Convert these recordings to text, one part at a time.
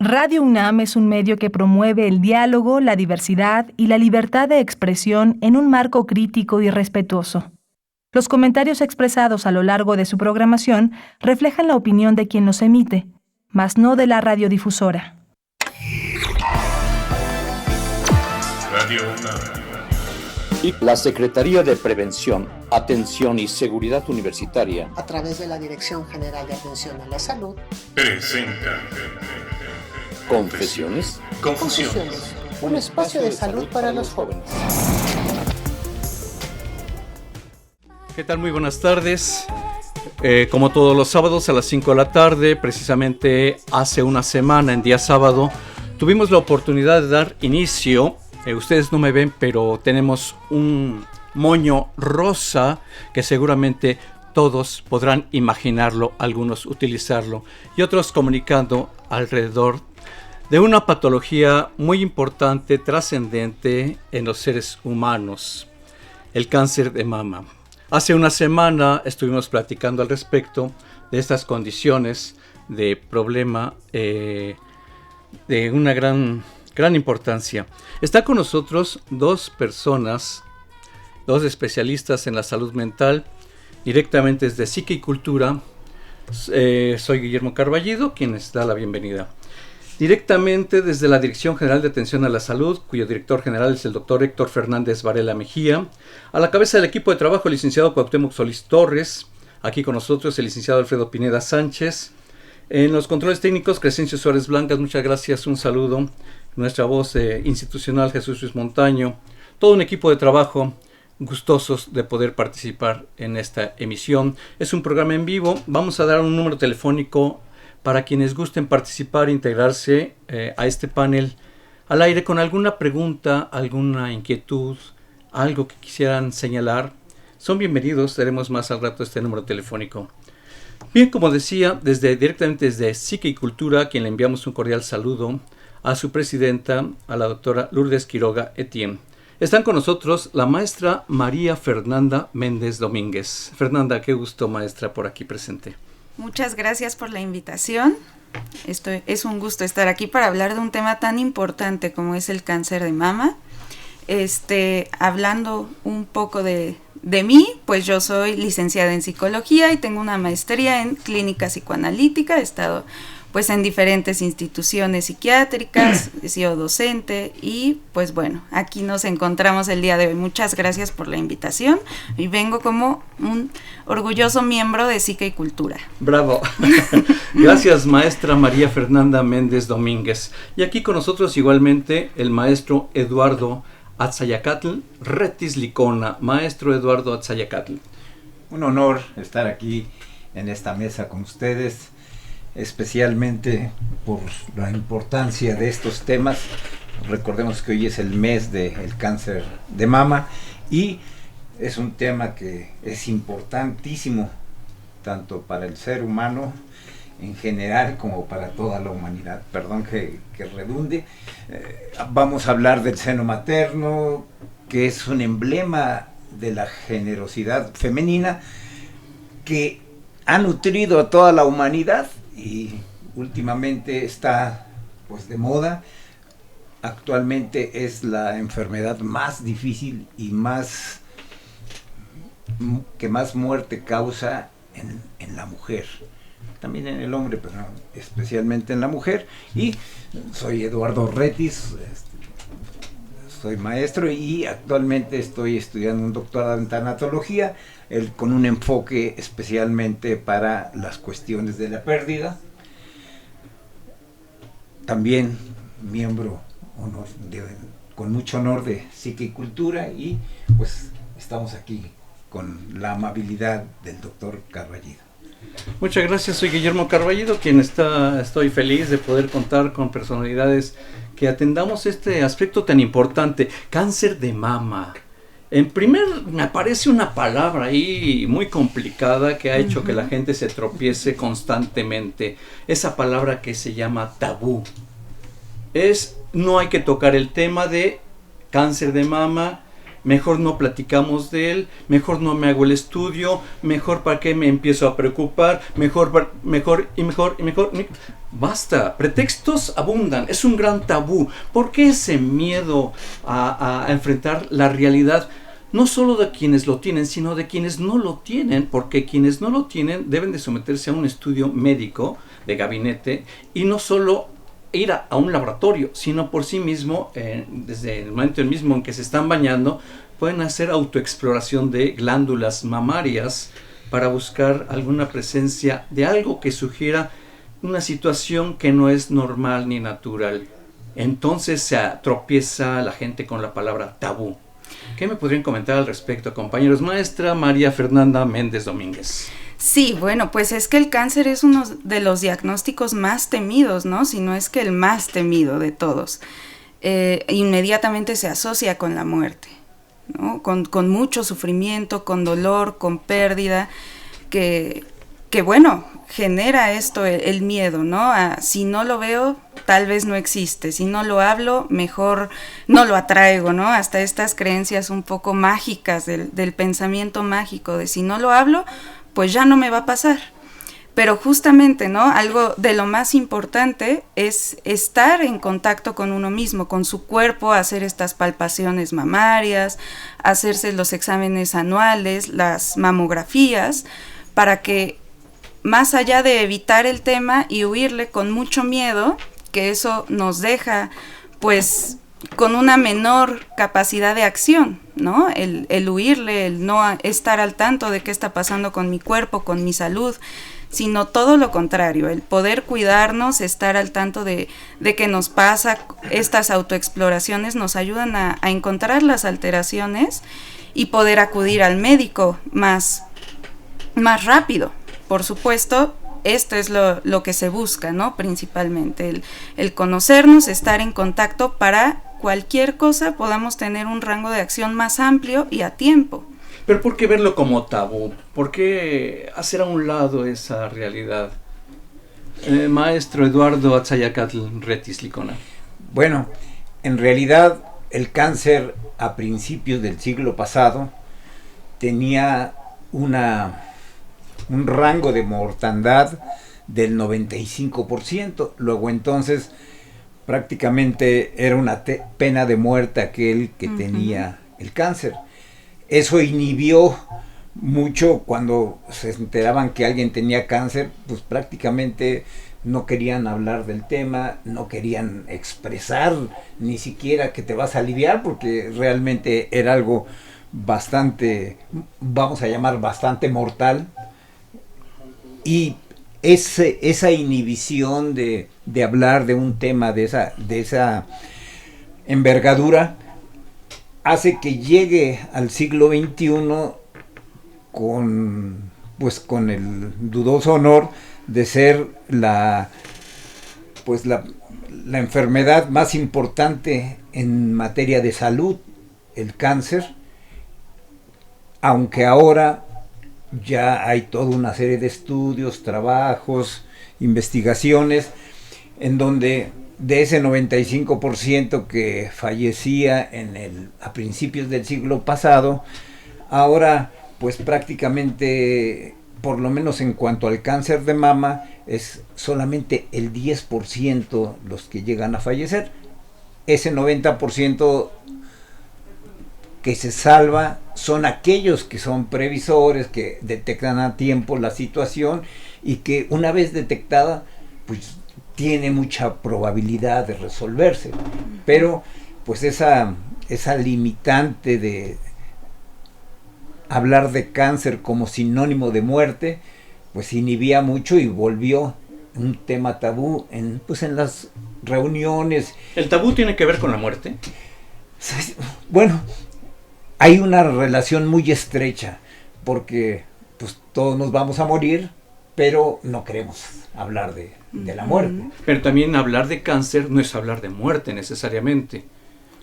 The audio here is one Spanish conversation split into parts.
Radio UNAM es un medio que promueve el diálogo, la diversidad y la libertad de expresión en un marco crítico y respetuoso. Los comentarios expresados a lo largo de su programación reflejan la opinión de quien los emite, mas no de la radiodifusora. Radio UNAM. Y la Secretaría de Prevención, Atención y Seguridad Universitaria, a través de la Dirección General de Atención a la Salud, presenta Confesiones, Confusiones. un espacio de salud para los jóvenes. ¿Qué tal? Muy buenas tardes. Como todos los sábados a las 5 de la tarde, precisamente hace una semana, en día sábado, tuvimos la oportunidad de dar inicio. Ustedes no me ven, pero tenemos un moño rosa que seguramente todos podrán imaginarlo, algunos utilizarlo y otros comunicando alrededor de una patología muy importante, trascendente en los seres humanos, el cáncer de mama. Hace una semana estuvimos platicando al respecto de estas condiciones de problema de una gran importancia. Está con nosotros dos personas, dos especialistas en la salud mental, directamente desde Psique y Cultura. Soy Guillermo Carballido, quien les da la bienvenida. Directamente desde la Dirección General de Atención a la Salud, cuyo director general es el doctor Héctor Fernández Varela Mejía. A la cabeza del equipo de trabajo, el licenciado Cuauhtémoc Solís Torres. Aquí con nosotros el licenciado Alfredo Pineda Sánchez. En los controles técnicos, Crescencio Suárez Blancas, muchas gracias, un saludo. Nuestra voz institucional, Jesús Luis Montaño. Todo un equipo de trabajo, gustosos de poder participar en esta emisión. Es un programa en vivo. Vamos a dar un número telefónico para quienes gusten participar e integrarse a este panel al aire con alguna pregunta, alguna inquietud, algo que quisieran señalar. Son bienvenidos, daremos más al rato este número telefónico. Bien, como decía, directamente desde Psique y Cultura, a quien le enviamos un cordial saludo, a su presidenta, a la doctora Lourdes Quiroga Etienne. Están con nosotros la maestra María Fernanda Méndez Domínguez. Fernanda, qué gusto, maestra, por aquí presente. Muchas gracias por la invitación. Es un gusto estar aquí para hablar de un tema tan importante como es el cáncer de mama. Hablando un poco de mí, pues yo soy licenciada en psicología y tengo una maestría en clínica psicoanalítica. He estado pues en diferentes instituciones psiquiátricas, he sido docente y pues bueno, aquí nos encontramos el día de hoy. Muchas gracias por la invitación y vengo como un orgulloso miembro de Psique y Cultura. Bravo. Gracias, maestra María Fernanda Méndez Domínguez. Y aquí con nosotros igualmente el maestro Eduardo Atzayacatl Retis Licona. Maestro Eduardo Atzayacatl. Un honor estar aquí en esta mesa con ustedes, especialmente por la importancia de estos temas. Recordemos que hoy es el mes del cáncer de mama y es un tema que es importantísimo tanto para el ser humano en general como para toda la humanidad. Perdón que redunde. Vamos a hablar del seno materno, que es un emblema de la generosidad femenina que ha nutrido a toda la humanidad y últimamente está pues de moda. Actualmente es la enfermedad más difícil y que más muerte causa en la mujer, también en el hombre, pero especialmente en la mujer. Y soy Eduardo Retis, soy maestro y actualmente estoy estudiando un doctorado en tanatología, con un enfoque especialmente para las cuestiones de la pérdida. También miembro con mucho honor de Psique y Cultura y pues estamos aquí con la amabilidad del doctor Carballido. Muchas gracias, soy Guillermo Carballido, quien estoy feliz de poder contar con personalidades que atendamos este aspecto tan importante, cáncer de mama. Me aparece una palabra ahí muy complicada que ha hecho que la gente se tropiece constantemente. Esa palabra que se llama tabú. No hay que tocar el tema de cáncer de mama, mejor no platicamos de él, mejor no me hago el estudio, mejor para qué me empiezo a preocupar, mejor. Basta, pretextos abundan, es un gran tabú. ¿Por qué ese miedo a enfrentar la realidad? No solo de quienes lo tienen, sino de quienes no lo tienen, porque quienes no lo tienen deben de someterse a un estudio médico de gabinete y no solo ir a un laboratorio, sino por sí mismo, desde el momento mismo en que se están bañando, pueden hacer autoexploración de glándulas mamarias para buscar alguna presencia de algo que sugiera una situación que no es normal ni natural. Entonces se tropieza la gente con la palabra tabú. ¿Qué me podrían comentar al respecto, compañeros? Maestra María Fernanda Méndez Domínguez. Sí, bueno, pues es que el cáncer es uno de los diagnósticos más temidos, ¿no? Si no es que el más temido de todos. Inmediatamente se asocia con la muerte, ¿no? Con mucho sufrimiento, con dolor, con pérdida, que bueno, genera esto el miedo, ¿no? Si no lo veo, tal vez no existe, si no lo hablo, mejor no lo atraigo, ¿no? Hasta estas creencias un poco mágicas del pensamiento mágico, de si no lo hablo, pues ya no me va a pasar. Pero justamente, ¿no? Algo de lo más importante es estar en contacto con uno mismo, con su cuerpo, hacer estas palpaciones mamarias, hacerse los exámenes anuales, las mamografías, para que más allá de evitar el tema y huirle con mucho miedo, que eso nos deja pues con una menor capacidad de acción, ¿no? El huirle, el no estar al tanto de qué está pasando con mi cuerpo, con mi salud, sino todo lo contrario, el poder cuidarnos, estar al tanto de qué nos pasa. Estas autoexploraciones nos ayudan a encontrar las alteraciones y poder acudir al médico más rápido. Por supuesto, esto es lo que se busca, ¿no? Principalmente, el conocernos, estar en contacto para cualquier cosa podamos tener un rango de acción más amplio y a tiempo. Pero ¿por qué verlo como tabú? ¿Por qué hacer a un lado esa realidad? Maestro Eduardo Atzayacatl Retis Licona. Bueno, en realidad el cáncer a principios del siglo pasado tenía un rango de mortandad del 95%. Luego entonces prácticamente era una pena de muerte aquel que tenía el cáncer. Eso inhibió mucho cuando se enteraban que alguien tenía cáncer, pues prácticamente no querían hablar del tema, no querían expresar ni siquiera que te vas a aliviar, porque realmente era algo bastante, vamos a llamar bastante mortal. Y esa inhibición de hablar de un tema de esa envergadura hace que llegue al siglo XXI con el dudoso honor de ser la enfermedad más importante en materia de salud, el cáncer, aunque ahora ya hay toda una serie de estudios, trabajos, investigaciones, en donde de ese 95% que fallecía a principios del siglo pasado, ahora pues prácticamente, por lo menos en cuanto al cáncer de mama, es solamente el 10% los que llegan a fallecer. Ese 90% que se salva son aquellos que son previsores, que detectan a tiempo la situación y que una vez detectada, pues tiene mucha probabilidad de resolverse. Pero pues esa limitante de hablar de cáncer como sinónimo de muerte, pues inhibía mucho y volvió un tema tabú en las reuniones. ¿El tabú tiene que ver con la muerte? Bueno, hay una relación muy estrecha, porque pues todos nos vamos a morir, pero no queremos hablar de la muerte. Pero también hablar de cáncer no es hablar de muerte necesariamente.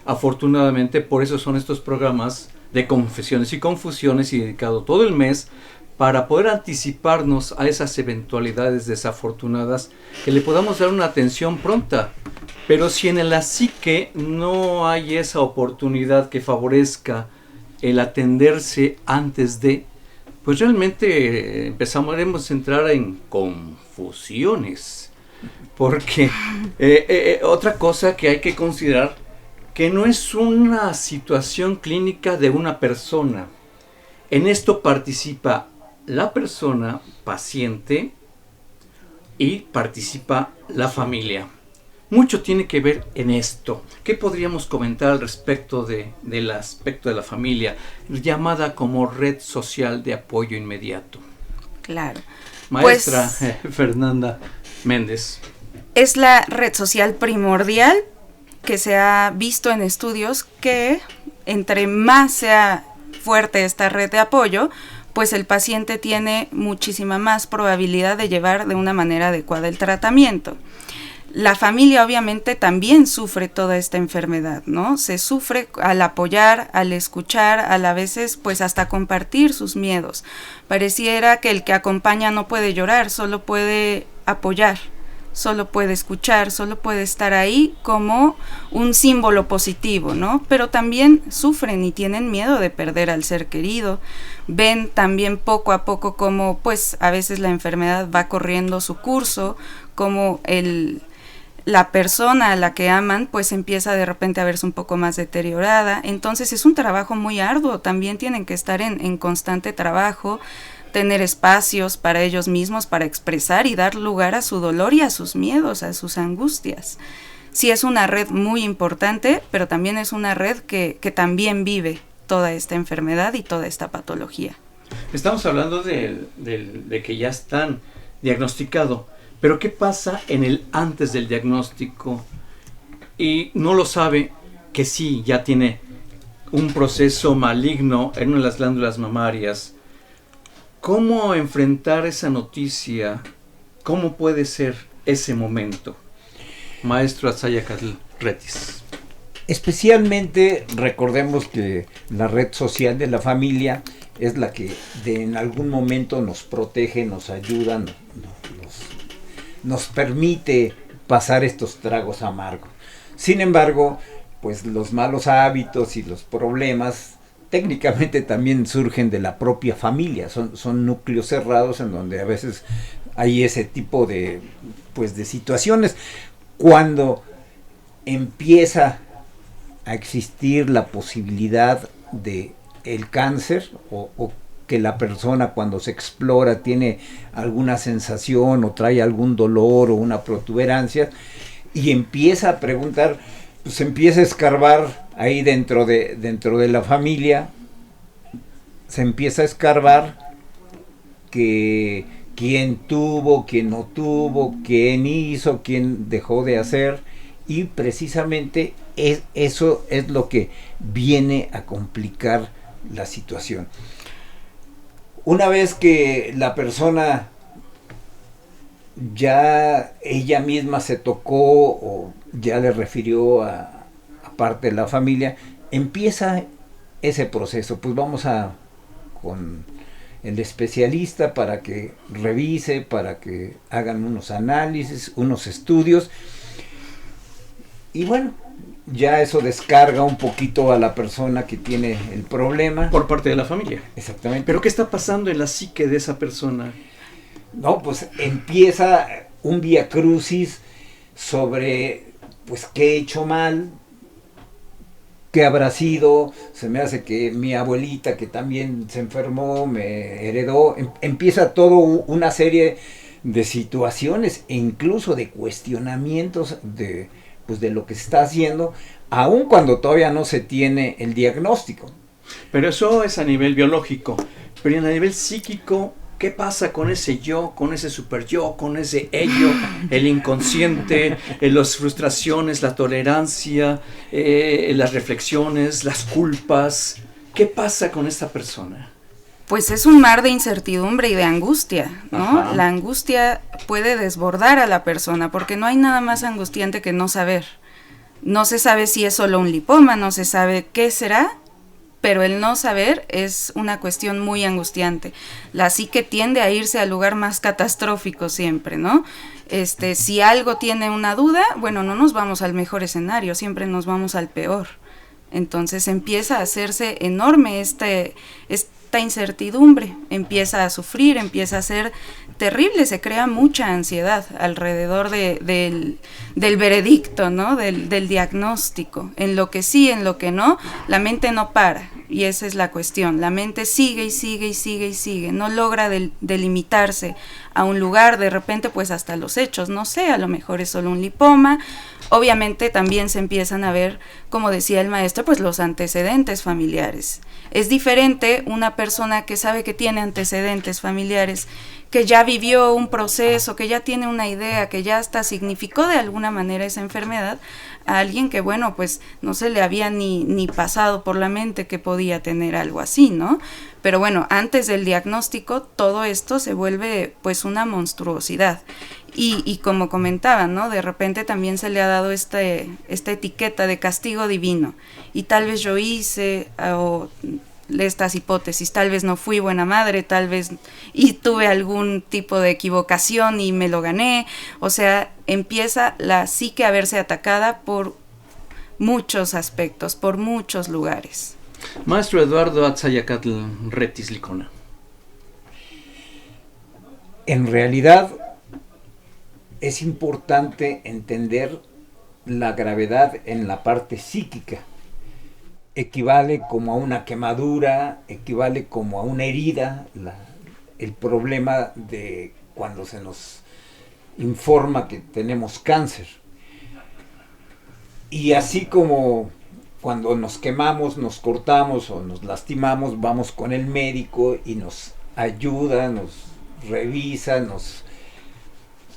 Afortunadamente, por eso son estos programas de confesiones y confusiones y dedicado todo el mes para poder anticiparnos a esas eventualidades desafortunadas, que le podamos dar una atención pronta. Pero si en la psique no hay esa oportunidad que favorezca el atenderse antes de, pues realmente empezaremos a entrar en confusiones. porque otra cosa que hay que considerar, que no es una situación clínica de una persona. En esto participa la persona paciente y participa la familia. Mucho tiene que ver en esto. ¿Qué podríamos comentar al respecto del aspecto de la familia, llamada como red social de apoyo inmediato? Claro. Maestra Fernanda Méndez. Es la red social primordial que se ha visto en estudios que entre más sea fuerte esta red de apoyo, pues el paciente tiene muchísima más probabilidad de llevar de una manera adecuada el tratamiento. La familia obviamente también sufre toda esta enfermedad, ¿no? Se sufre al apoyar, al escuchar, a veces pues hasta compartir sus miedos. Pareciera que el que acompaña no puede llorar, solo puede apoyar, solo puede escuchar, solo puede estar ahí como un símbolo positivo, ¿no? Pero también sufren y tienen miedo de perder al ser querido. Ven también poco a poco cómo pues a veces la enfermedad va corriendo su curso, como la persona a la que aman pues empieza de repente a verse un poco más deteriorada. Entonces es un trabajo muy arduo, también tienen que estar en constante trabajo, tener espacios para ellos mismos para expresar y dar lugar a su dolor y a sus miedos, a sus angustias. Sí, es una red muy importante, pero también es una red que también vive toda esta enfermedad y toda esta patología. Estamos hablando de que ya están diagnosticados. Pero ¿qué pasa en el antes del diagnóstico? Y no lo sabe que sí, ya tiene un proceso maligno en una de las glándulas mamarias. ¿Cómo enfrentar esa noticia? ¿Cómo puede ser ese momento? Maestro Atzayacatl Retis. Especialmente recordemos que la red social de la familia es la que en algún momento nos protege, nos ayuda, nos permite pasar estos tragos amargos. Sin embargo, pues los malos hábitos y los problemas técnicamente también surgen de la propia familia, son núcleos cerrados en donde a veces hay ese tipo de situaciones. Cuando empieza a existir la posibilidad de el cáncer o que la persona cuando se explora tiene alguna sensación o trae algún dolor o una protuberancia y empieza a preguntar, pues empieza a escarbar ahí dentro de la familia, se empieza a escarbar que quién tuvo, quién no tuvo, quién hizo, quién dejó de hacer, y precisamente eso es lo que viene a complicar la situación. Una vez que la persona ya ella misma se tocó o ya le refirió a parte de la familia, empieza ese proceso. Pues vamos con el especialista para que revise, para que hagan unos análisis, unos estudios. Y bueno, ya eso descarga un poquito a la persona que tiene el problema. Por parte de la familia. Exactamente. ¿Pero qué está pasando en la psique de esa persona? No, pues empieza un viacrucis sobre, pues, qué he hecho mal, qué habrá sido. Se me hace que mi abuelita, que también se enfermó, me heredó. Empieza todo una serie de situaciones e incluso de cuestionamientos de lo que se está haciendo, aun cuando todavía no se tiene el diagnóstico. Pero eso es a nivel biológico. Pero a nivel psíquico, ¿qué pasa con ese yo, con ese super yo, con ese ello, el inconsciente, las frustraciones, la tolerancia, las reflexiones, las culpas? ¿Qué pasa con esta persona? Pues es un mar de incertidumbre y de angustia, ¿no? Ajá. La angustia puede desbordar a la persona porque no hay nada más angustiante que no saber. No se sabe si es solo un lipoma, no se sabe qué será, pero el no saber es una cuestión muy angustiante. La psique tiende a irse al lugar más catastrófico siempre, ¿no? Si algo tiene una duda, bueno, no nos vamos al mejor escenario, siempre nos vamos al peor. Entonces empieza a hacerse enorme esta incertidumbre, empieza a sufrir, empieza a ser terrible, se crea mucha ansiedad alrededor del veredicto, ¿no? Del diagnóstico, en lo que sí, en lo que no, la mente no para, y esa es la cuestión, la mente sigue y sigue y sigue y sigue, no logra delimitarse a un lugar, de repente pues hasta los hechos, no sé, a lo mejor es solo un lipoma. Obviamente también se empiezan a ver, como decía el maestro, pues los antecedentes familiares. Es diferente una persona que sabe que tiene antecedentes familiares, que ya vivió un proceso, que ya tiene una idea, que ya hasta significó de alguna manera esa enfermedad, a alguien que, bueno, pues no se le había ni pasado por la mente que podía tener algo así, ¿no? Pero bueno, antes del diagnóstico, todo esto se vuelve pues una monstruosidad. Y como comentaba, ¿no? De repente también se le ha dado esta etiqueta de castigo divino. Y tal vez yo hice, o estas hipótesis, tal vez no fui buena madre, tal vez y tuve algún tipo de equivocación y me lo gané. O sea, empieza la psique a verse atacada por muchos aspectos, por muchos lugares. Maestro Eduardo Atzayacatl Retis Licona. En realidad es importante entender la gravedad en la parte psíquica. Equivale como a una quemadura, equivale como a una herida, el problema de cuando se nos informa que tenemos cáncer. Y así como cuando nos quemamos, nos cortamos o nos lastimamos, vamos con el médico y nos ayuda, nos revisa, nos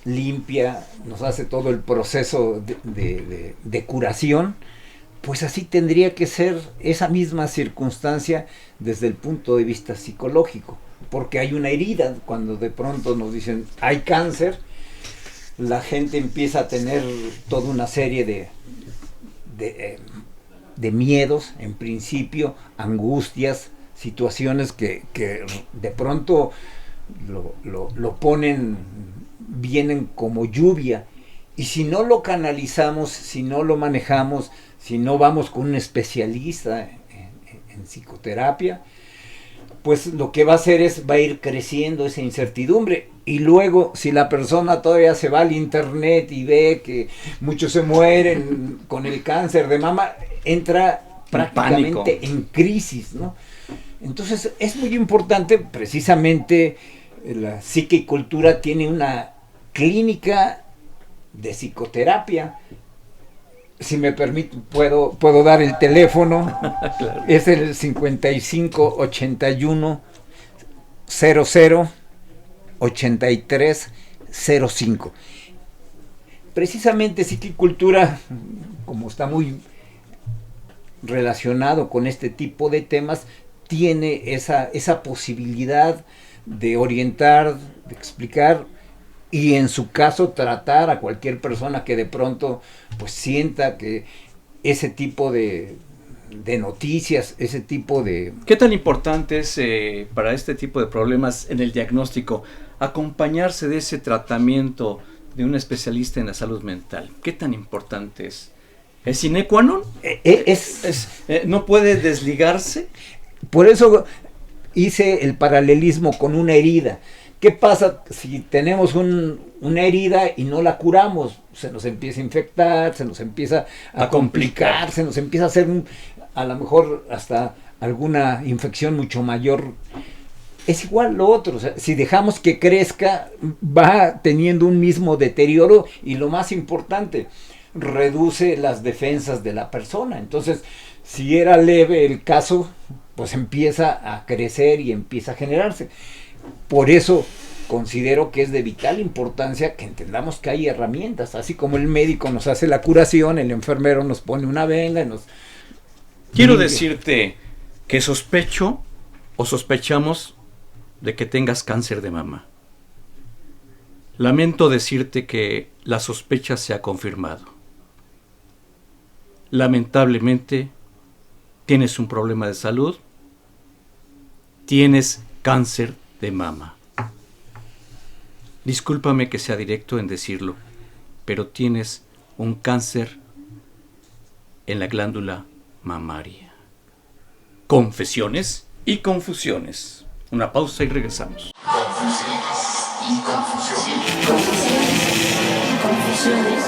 limpia, nos hace todo el proceso de curación, pues así tendría que ser esa misma circunstancia desde el punto de vista psicológico, porque hay una herida. Cuando de pronto nos dicen hay cáncer, la gente empieza a tener toda una serie de miedos, en principio, angustias, situaciones que de pronto lo ponen, vienen como lluvia, y si no lo canalizamos, si no lo manejamos, si no vamos con un especialista en psicoterapia, pues lo que va a hacer va a ir creciendo esa incertidumbre. Y luego, si la persona todavía se va al internet y ve que muchos se mueren con el cáncer de mama, entra prácticamente en crisis, ¿no? Entonces es muy importante, precisamente la psiquicultura tiene una clínica de psicoterapia. Si me permite, puedo dar el teléfono. Claro. Es el 55 81 00 83 05. Precisamente psiquicultura, como está muy relacionado con este tipo de temas, tiene esa posibilidad de orientar, de explicar, y en su caso tratar a cualquier persona que de pronto pues sienta que ese tipo de noticias, ese tipo de... ¿Qué tan importante es para este tipo de problemas en el diagnóstico acompañarse de ese tratamiento de un especialista en la salud mental? ¿Qué tan importante es? ¿Es sine qua non? ¿No puede desligarse? Por eso hice el paralelismo con una herida. ¿Qué pasa si tenemos una herida y no la curamos? Se nos empieza a infectar, se nos empieza a complicar, se nos empieza a hacer a lo mejor hasta alguna infección mucho mayor. Es igual lo otro, o sea, si dejamos que crezca, va teniendo un mismo deterioro, y lo más importante, reduce las defensas de la persona. Entonces, si era leve el caso, pues empieza a crecer y empieza a generarse. Por eso considero que es de vital importancia que entendamos que hay herramientas, así como el médico nos hace la curación, el enfermero nos pone una venda y nos... Quiero decirte que sospecho o sospechamos de que tengas cáncer de mama. Lamento decirte que la sospecha se ha confirmado. Lamentablemente, tienes un problema de salud, tienes cáncer de mama. Discúlpame que sea directo en decirlo, pero tienes un cáncer en la glándula mamaria. Confesiones y confusiones. Una pausa y regresamos. Confusiones.